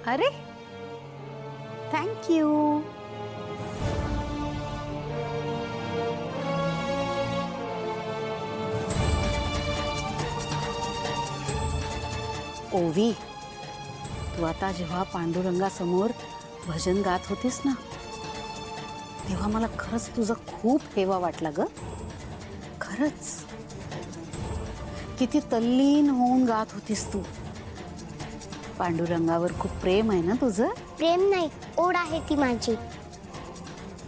अरे thank you. ओवी, तू आता जेव्हा पांडुरंगासमोर भजन गात होतीस ना, तेव्हा मला खरंच तुझा खूप हेवा वाटला ग. खरंच किती तल्लीन होऊन गात होतीस तू. पांडुरंगावर खूप प्रेम आहे ना तुझं? प्रेम नाही, ओढ आहे ती माझी.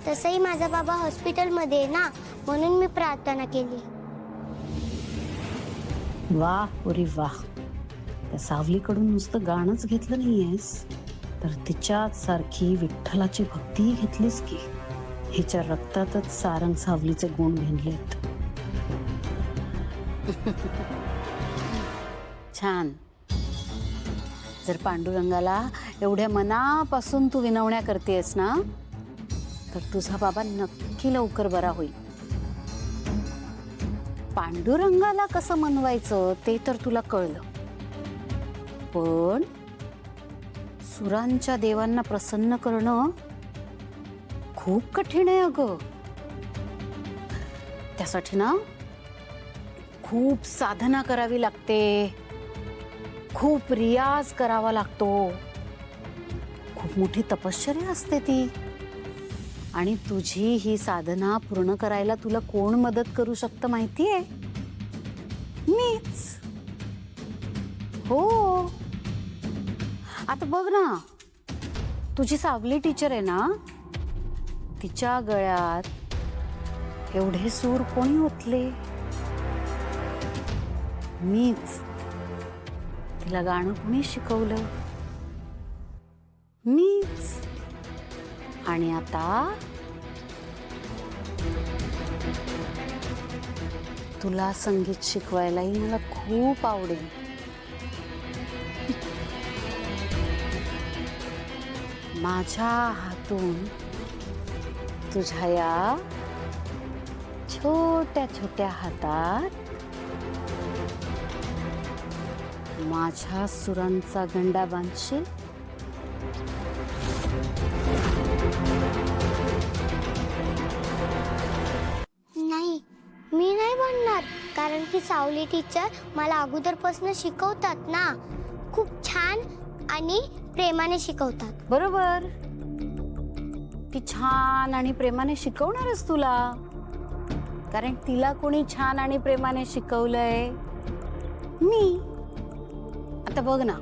तसंही माझा बाबा हॉस्पिटलमध्ये आहे ना, म्हणून मी प्रार्थना केली. वाह पुरी वाह. त्या सावलीकडून नुसतं गाणंच घेतलं नाहीयेस, तर तिच्याच सारखी विठ्ठलाची भक्तीही घेतलीस की. हिच्या रक्तातच सारंग सावलीचे गुण भिनलेत. छान. जर पांडुरंगाला एवढ्या मनापासून तू विनवण्या करतेस ना, तर तुझा बाबा नक्की लवकर बरा होईल. पांडुरंगाला कसं मनवायचं ते तर तुला कळलं, पण सुरांच्या देवांना प्रसन्न करणं खूप कठीण आहे अगं. त्यासाठी ना खूप साधना करावी लागते, खूप रियाज करावा लागतो, खूप मोठी तपश्चर्या असते ती. आणि तुझी ही साधना पूर्ण करायला तुला कोण मदत करू शकतं माहितीये? मीच. हो. आता बघ ना, तुझी सावली टीचर आहे ना, तिच्या गळ्यात एवढे सूर कोणी ओतले? मीच. तिला गाणं कोणी शिकवलं? मीच. आणि आता तुला संगीत शिकवायलाही मला खूप आवडेल. माझ्या हातून तुझ्या या छोट्या छोट्या हातात माझ्या सुरांचा गंडा बांधशील. नाही, मी नाही बनणार, कारण की सावली टीचर मला अगोदरपासून शिकवतात ना, खूप छान आणि प्रेमाने शिकवतात. बरोबर. ती छान आणि प्रेमाने शिकवणारच तुला, कारण तिला कोणी छान आणि प्रेमाने शिकवलंय? मी. आता बघ ना,